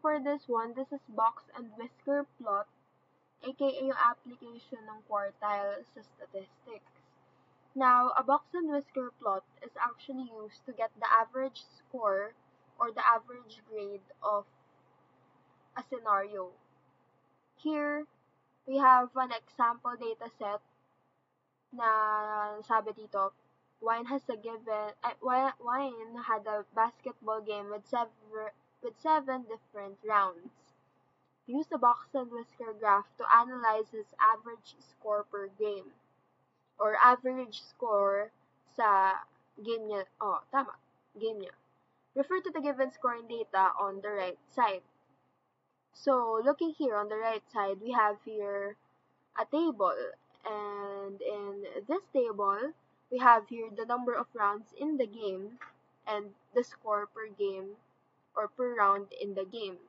for this one, this is box and whisker plot, aka yung application ng quartile sa statistics. Now, a box and whisker plot is actually used to get the average score or the average grade of a scenario. Here, we have an example data set na sabi dito, Wine had a basketball game with 7 different rounds. Use the box and whisker graph to analyze his average score per game. Or average score sa game niya. Oh, tama. Game niya. Refer to the given scoring data on the right side. So, looking here on the right side, we have here a table. And in this table, we have here the number of rounds in the game and the score per game or per round in the game.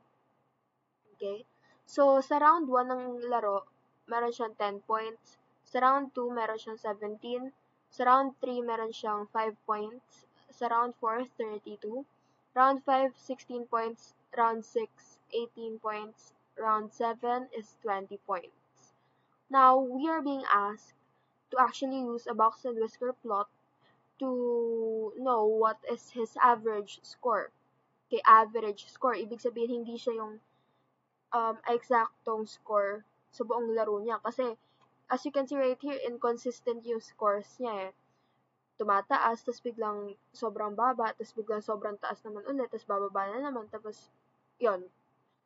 Okay? So, sa round 1 ng laro, meron siyang 10 points. Sa round 2, meron siyang 17. Sa round 3, meron siyang 5 points. Sa round 4, 32. Round 5, 16 points. Round 6, 18 points. Round 7 is 20 points. Now, we are being asked to actually use a box and whisker plot to know what is his average score. Okay, average score. Ibig sabihin, hindi siya yung eksaktong score sa buong laro niya. Kasi, as you can see right here, inconsistent yung scores niya eh. Tumataas, tapos biglang sobrang baba, tapos biglang sobrang taas naman ulit, tapos bababa na naman, tapos yon.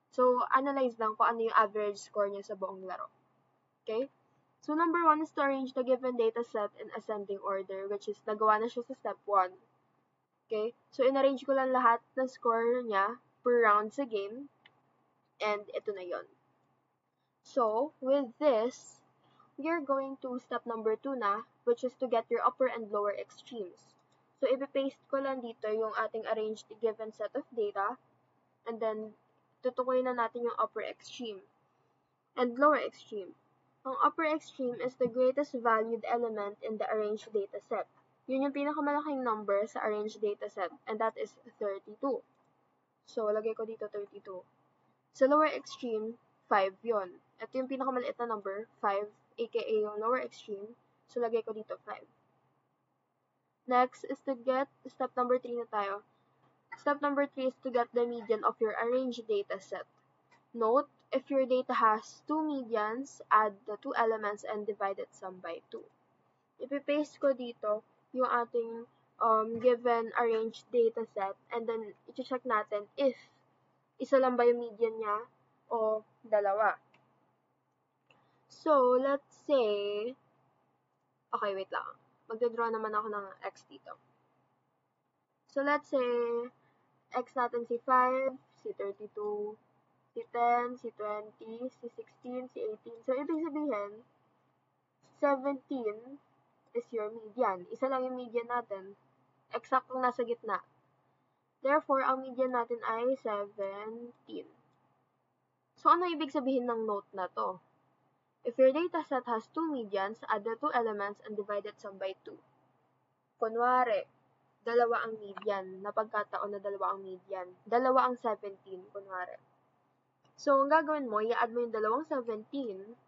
So, analyze lang kung ano yung average score niya sa buong laro. Okay? So, number 1 is to arrange the given data set in ascending order, which is nagawa na siya sa step 1. Okay? So, inarrange ko lang lahat ng score niya per round sa game, and ito na yon. So, with this, we are going to step number 2 na, which is to get your upper and lower extremes. So, ipipaste ko lang dito yung ating arranged given set of data, and then, tutukoy na natin yung upper extreme and lower extreme. Ang upper extreme is the greatest valued element in the arranged data set. Yun yung pinakamalaking number sa arranged data set, and that is 32. So, lagay ko dito 32. Sa lower extreme, 5 yon. Ito yung pinakamaliit na number, 5, aka yung lower extreme. So, lagay ko dito 5. Next is to get, step number 3 na tayo. Step number 3 is to get the median of your arranged data set. Note, if your data has 2 medians, add the 2 elements and divide it sum by 2. Ipipaste ko dito yung ating given arranged data set, and then i-check natin if isa lang ba yung median niya o dalawa. So, let's say, okay, wait lang. Magdadraw naman ako ng x dito. So, let's say, x natin si 5, si 32, si 10, si 20, si 16, si 18. So, ibig sabihin, 17 is your median. Isa lang yung median natin. Eksaktong nasa gitna. Therefore, ang median natin ay 17. So, ano ibig sabihin ng note na to? If your data set has 2 medians, add the 2 elements and divide it sum by 2. Kunwari, dalawa ang median. Napagkataon na dalawa ang median. Dalawa ang 17, kunwari. So, ang gagawin mo, i-add mo yung dalawang 17,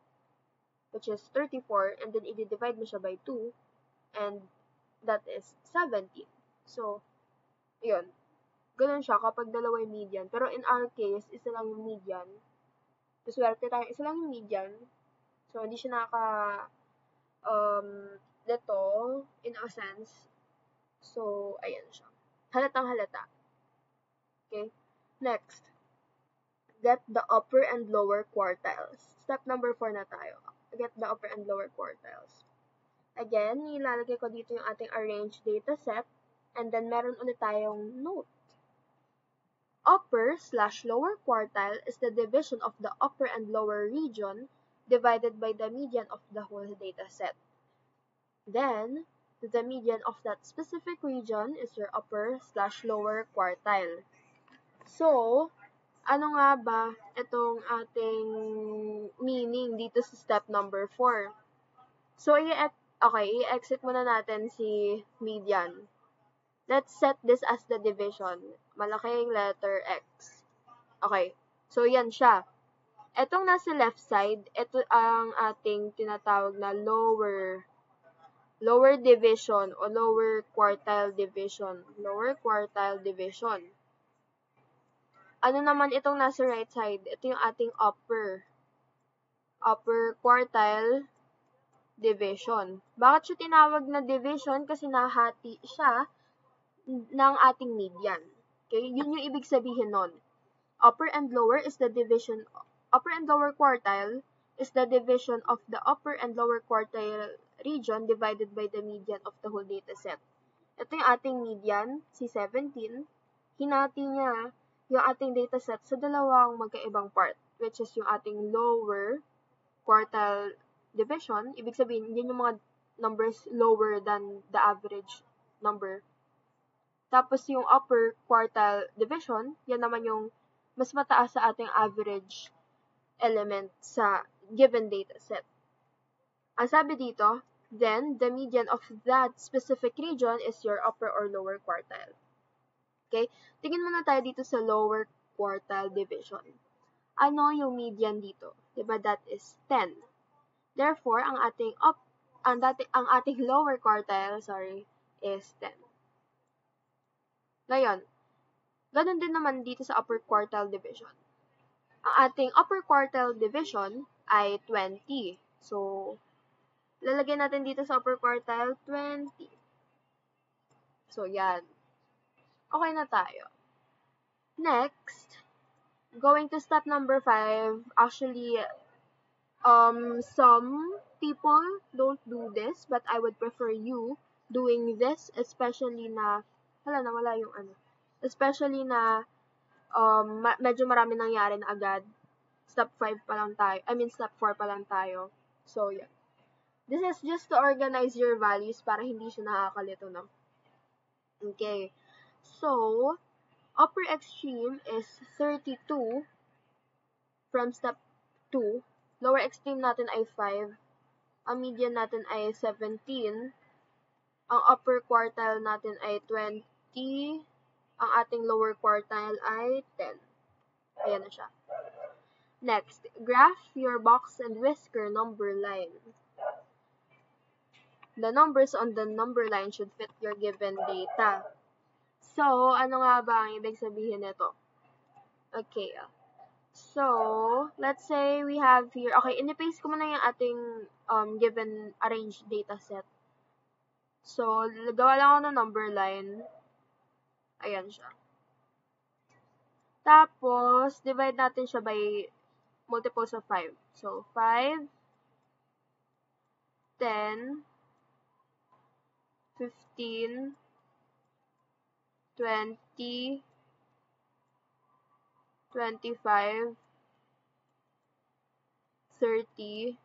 which is 34, and then i-divide mo siya by 2, and that is 17. So, yun. Ganun siya kapag dalawa yung median. Pero in our case, isa lang yung median. So, swerte tayo, isa lang yung median. So, hindi siya dito, in a sense. So, ayan siya. Halatang halata. Okay? Next. Get the upper and lower quartiles. Step number 4 na tayo. Get the upper and lower quartiles. Again, ilalagay ko dito yung ating arranged data set, and then meron ulit tayong note. Upper/lower quartile is the division of the upper and lower region divided by the median of the whole data set. Then, the median of that specific region is your upper/lower quartile. So, ano nga ba itong ating meaning dito sa step number 4? So, i-exit muna natin si median. Let's set this as the division. Malaking letter X. Okay. So, yan siya. Etong nasa left side, ito ang ating tinatawag na lower division o lower quartile division. Lower quartile division. Ano naman itong nasa right side? Ito yung ating upper quartile division. Bakit siya tinawag na division? Kasi nahati siya ng ating median. Okay? Yun yung ibig sabihin nun. Upper and lower quartile is the division of the upper and lower quartile region divided by the median of the whole data set. Ito yung ating median, si 17. Hinati niya yung ating data set sa dalawang magkaibang part, which is yung ating lower quartile division. Ibig sabihin, yan yung mga numbers lower than the average number. Tapos yung upper quartile division, yan naman yung mas mataas sa ating average element sa given data set. Ang sabi dito, then the median of that specific region is your upper or lower quartile. Okay? Tingin muna tayo dito sa lower quartile division. Ano yung median dito? Diba that is 10. Therefore, ang ating lower quartile, is 10. Ngayon, ganun din naman dito sa upper quartile division. Ang ating upper quartile division ay 20. So, lalagyan natin dito sa upper quartile 20. So, yan. Okay na tayo. Next, going to step number 5. Actually, some people don't do this, but I would prefer you doing this, especially na, especially na, medyo marami nangyari na agad. Step 4 pa lang tayo. So, yeah. This is just to organize your values para hindi siya nakakalito, no? Okay. So, upper extreme is 32 from step 2. Lower extreme natin ay 5. Ang median natin ay 17. Ang upper quartile natin ay 20. Ang ating lower quartile ay 10. Ayan na siya. Next, graph your box and whisker number line. The numbers on the number line should fit your given data. So, ano nga ba ang ibig sabihin nito? Okay. So, let's say we have here, okay, in-paste ko muna yung ating given arranged data set. So, gawa lang ako ng number line. Ayan siya. Tapos, divide natin siya by multiples of 5. So, 5, 10, 15, 20, 25, 30,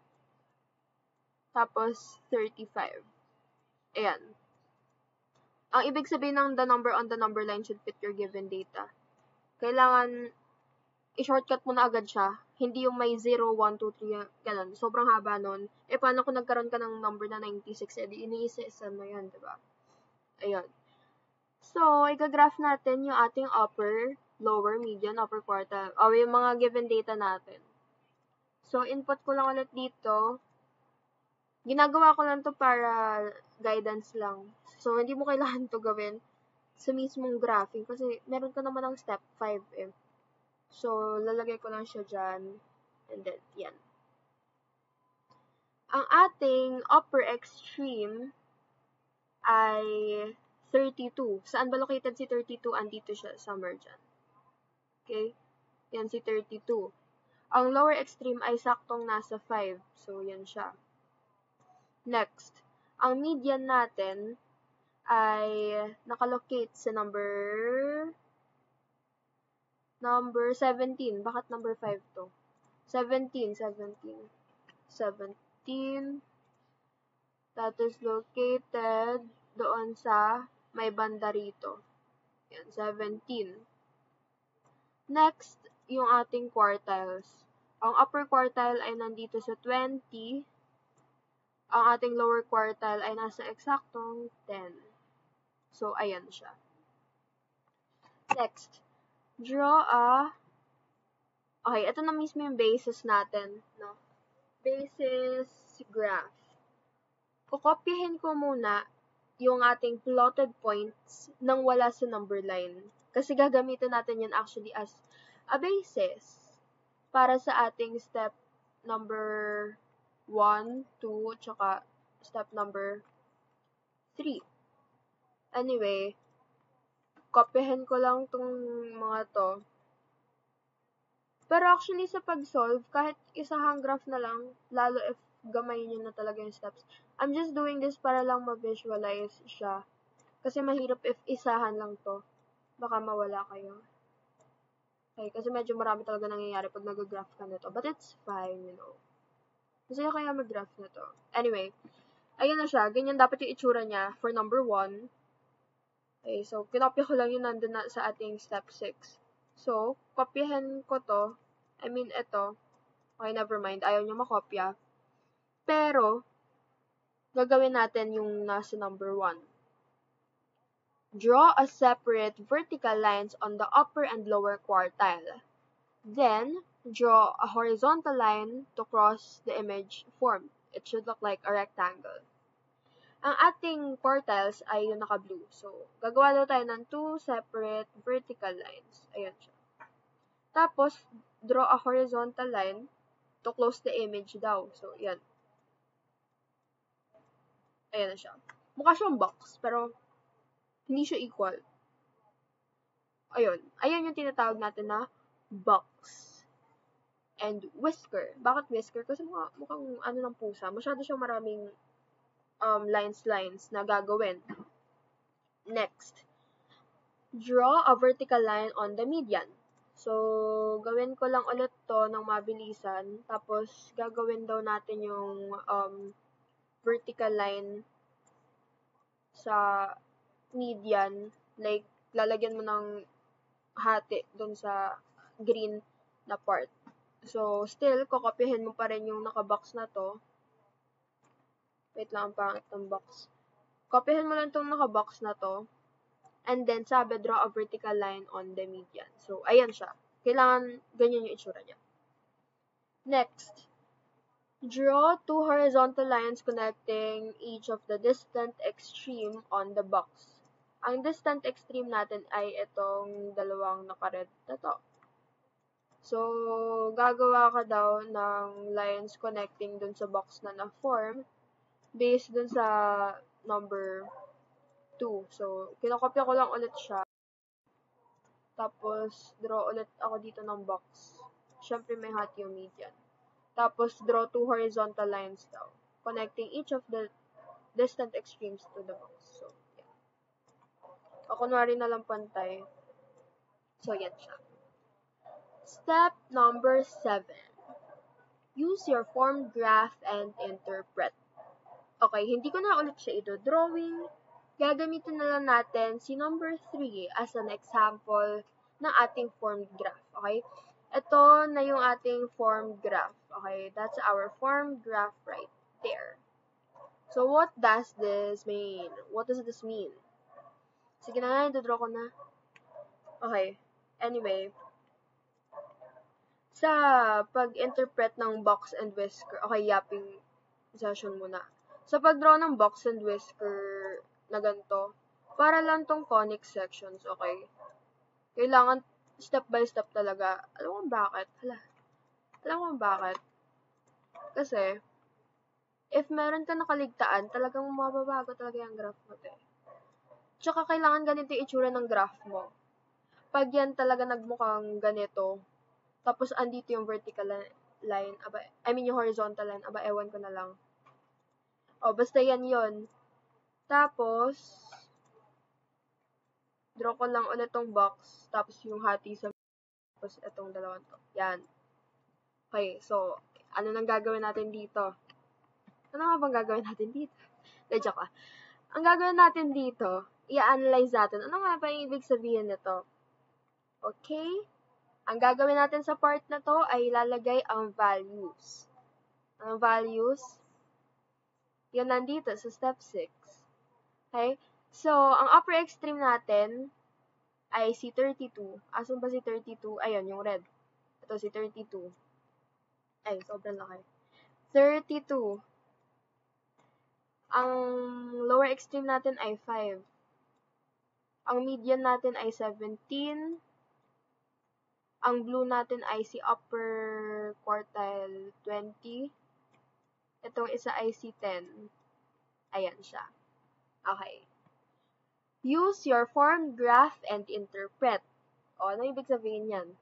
tapos 35. Ayan. Ang ibig sabihin ng the number on the number line should fit your given data. Kailangan i-shortcut mo na agad siya. Hindi yung may 0, 1, 2, 3, ganun. Sobrang haba nun. Paano kung nagkaroon ka ng number na 96, edi iniisa-isa mo yan, diba? Ayun. So, i-graph natin yung ating upper, lower, median, upper quartile, o yung mga given data natin. So, input ko lang ulit dito. Ginagawa ko lang to para guidance lang. So, hindi mo kailangan to gawin sa mismong graphing kasi meron ka naman ng step 5 eh. So, lalagay ko lang siya dyan. And then, yan. Ang ating upper extreme ay 32. Saan ba located si 32? Andito siya, somewhere dyan. Okay? Yan si 32. Ang lower extreme ay saktong nasa 5. So, yan siya. Next, ang median natin ay nakalocate sa number 17. Bakit number 5 to? 17. That is located doon sa may banda rito. Yan, 17. Next, yung ating quartiles. Ang upper quartile ay nandito sa 20. Ang ating lower quartile ay nasa eksaktong 10. So, ayan siya. Next, draw a Okay, ito na mismo yung basis natin, no? Basis graph. Kokopyahin ko muna yung ating plotted points nang wala sa number line. Kasi gagamitin natin yun actually as a basis para sa ating step number 1, 2, tsaka step number 3. Anyway, kopyahin ko lang tong mga to. Pero actually sa pag-solve, kahit isahang graph na lang, lalo if gamay nyo na talaga yung steps, I'm just doing this para lang ma-visualize siya. Kasi mahirap if isahan lang to. Baka mawala kayo. Okay, kasi medyo marami talaga nangyayari pag nag-graph ka nito. But it's fine, you know. Kasi kaya mag-graph na to. Anyway, ayun na siya. Ganyan dapat yung itsura niya for number 1. Okay, so kinopya ko lang yun nandun na sa ating step 6. So, kopyahin ko to. I mean, ito. Okay, never mind. Ayaw nyo makopya. Pero, gagawin natin yung nasa number 1. Draw a separate vertical lines on the upper and lower quartile. Then, draw a horizontal line to cross the image formed. It should look like a rectangle. Ang ating quartiles ay yung naka-blue. So, gagawa daw tayo ng 2 separate vertical lines. Ayan siya. Tapos, draw a horizontal line to close the image daw. So, yan. Ayan na siya. Mukha siyang box, pero hindi siya equal. Ayun. Ayan yung tinatawag natin na box. And whisker. Bakit whisker? Kasi mukhang ano ng pusa. Masyado siyang maraming lines na gagawin. Next. Draw a vertical line on the median. So, gawin ko lang ulit to ng mabilisan. Tapos, gagawin daw natin yung vertical line sa median. Like, lalagyan mo ng hati dun sa green na part. So, still, kokopyahin mo pa rin yung nakabox na to. Wait lang, ang pangit ng box. Kopyahin mo lang itong nakabox na to. And then, sabi, draw a vertical line on the median. So, ayan siya. Kailangan ganyan yung itsura niya. Next, draw 2 horizontal lines connecting each of the distant extreme on the box. Ang distant extreme natin ay itong dalawang naka-red na to. So, gagawa ka daw ng lines connecting dun sa box na na-form based dun sa number 2. So, kinokopya ko lang ulit siya. Tapos, draw ulit ako dito ng box. Siyempre, may hati yung median. Tapos, draw 2 horizontal lines daw, connecting each of the distant extremes to the box. So, yan. O, kunwari na lang pantay. So, yan siya. Step number 7. Use your formed graph and interpret. Okay, hindi ko na ulit siya ito-drawing. Gagamitin na lang natin si number 3 as an example ng ating formed graph. Okay? Ito na yung ating formed graph. Okay? That's our formed graph right there. So, what does this mean? What does this mean? Sige na, ito-draw ko na. Okay. Anyway, sa pag-interpret ng box and whisker, okay, yapping session muna. Sa pag-draw ng box and whisker na ganito, para lang tong conic sections, okay? Kailangan step by step talaga. Alam mo bakit? Alam mo bakit? Kasi, if meron ka nakaligtaan, talagang mababago talaga yung graph mo, te. Tsaka kailangan ganito yung itsura ng graph mo. Pag yan talaga nagmukhang ganito, tapos andito yung vertical line, yung horizontal line, ewan ko na lang. O, basta yan yon. Tapos, draw ko lang ulit tong box, tapos yung hati sa tapos itong dalawang to. Yan. Okay, so, ano nang gagawin natin dito? Ano nga bang gagawin natin dito? Joke lang. Ang gagawin natin dito, i-analyze natin. Ano nga ba yung ibig sabihin nito? Okay? Ang gagawin natin sa part na to ay ilalagay ang values. Ang values, yun nandito sa step 6. Okay? So, ang upper extreme natin ay si 32. Asan ba si 32? Ayun, yung red. Ito si 32. Ay, sobrang laki. 32. Ang lower extreme natin ay 5. Ang median natin ay 17. Ang blue natin ay si upper quartile 20. Itong isa ay si 10. Ayan siya. Okay. Use your formed graph and interpret. O, ano ibig sabihin yan?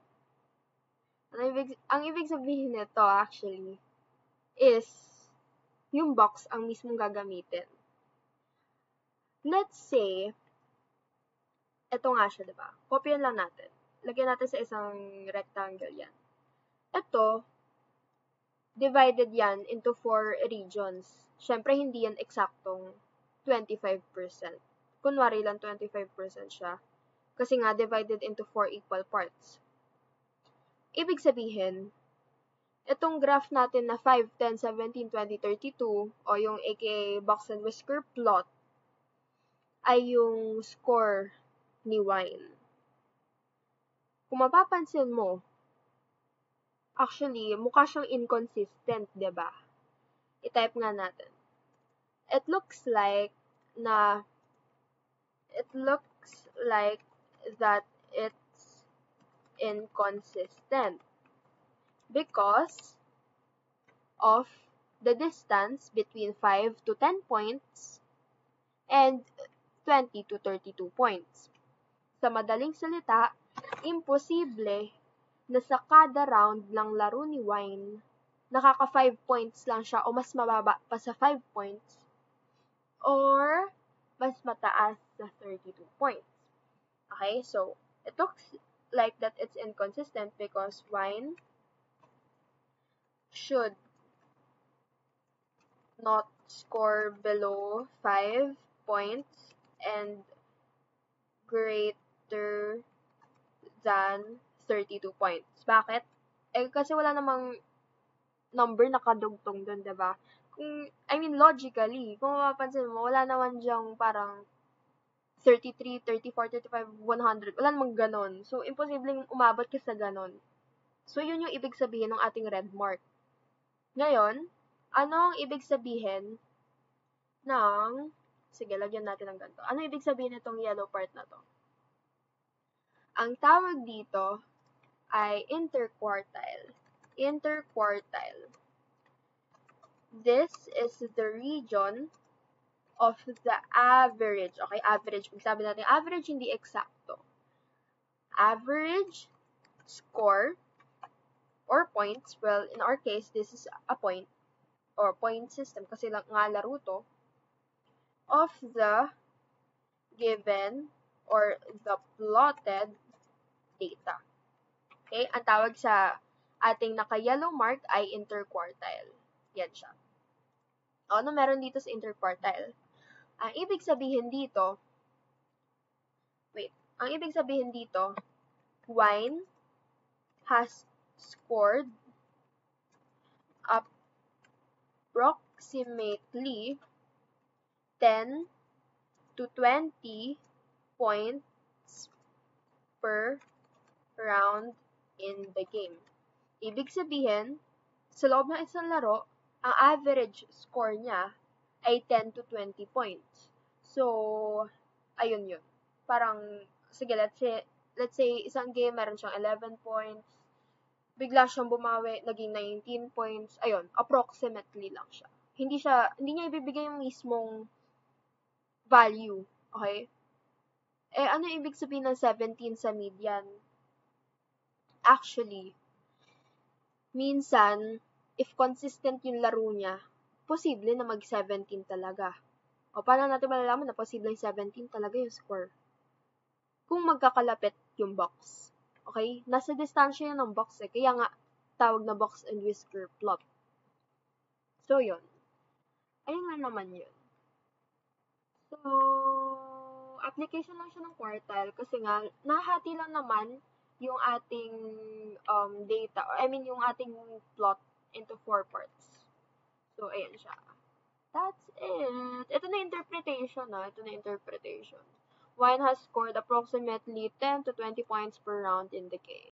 Ang ibig sabihin nito actually is yung box ang mismong gagamitin. Let's say, ito nga siya, diba? Kopyan lang natin. Lagyan natin sa isang rectangle yan. Ito, divided yan into 4 regions. Siyempre, hindi yan eksaktong 25%. Kunwari lang 25% siya. Kasi nga, divided into 4 equal parts. Ibig sabihin, itong graph natin na 5, 10, 17, 20, 32, o yung aka box and whisker plot, ay yung score ni Wine. Kung mapapansin mo, actually, mukha siyang inconsistent, diba? I-type nga natin. It looks like that it's inconsistent because of the distance between 5 to 10 points and 20 to 32 points. Sa madaling salita, imposible na sa kada round ng laro ni Wine, nakaka 5 points lang siya o mas mababa pa sa 5 points or mas mataas sa 32 points. Okay, so it looks like that it's inconsistent because Wine should not score below 5 points and greater than 32 points. Bakit? Kasi wala namang number nakadugtong dun, diba? Logically, kung mapapansin mo, wala naman diyang parang 33, 34, 35, 100. Wala namang ganon. So, imposibleng umabot ka sa ganon. So, yun yung ibig sabihin ng ating red mark. Ngayon, ano ang ibig sabihin ng... Sige, lagyan natin ng ganito. Ano ibig sabihin nitong yellow part na to? Ang tawag dito ay interquartile. Interquartile. This is the region of the average. Okay, average. Pag sabi natin average, hindi eksakto. Average score or points. Well, in our case, this is a point or point system kasi lang nga laro to of the given or the plotted data. Okay? Ang tawag sa ating naka-yellow mark ay interquartile. Yan siya. Ano meron dito sa interquartile? Ang ibig sabihin dito, Wine has scored approximately 10 to 20 points per round in the game. Ibig sabihin, sa loob ng isang laro, ang average score niya ay 10 to 20 points. So, ayun yun. Parang, sige, let's say isang game meron siyang 11 points, bigla siyang bumawi, naging 19 points, ayun, approximately lang siya. Hindi niya ibibigay yung mismong value, okay? Ano ibig sabihin ng 17 sa median? Actually, minsan, if consistent yung laro niya, posible na mag-17 talaga. O, paano natin malalaman na posible 17 talaga yung score? Kung magkakalapit yung box. Okay? Nasa distansya yun ng box eh. Kaya nga, tawag na box and whisker plot. So, yun. Ayun nga naman yun. So, application lang siya ng quartile kasi nga, nahati lang naman yung ating data, yung ating plot into 4 parts. So, ayan siya. That's it. Ito na interpretation, Ito na interpretation. Wine has scored approximately 10 to 20 points per round in the game.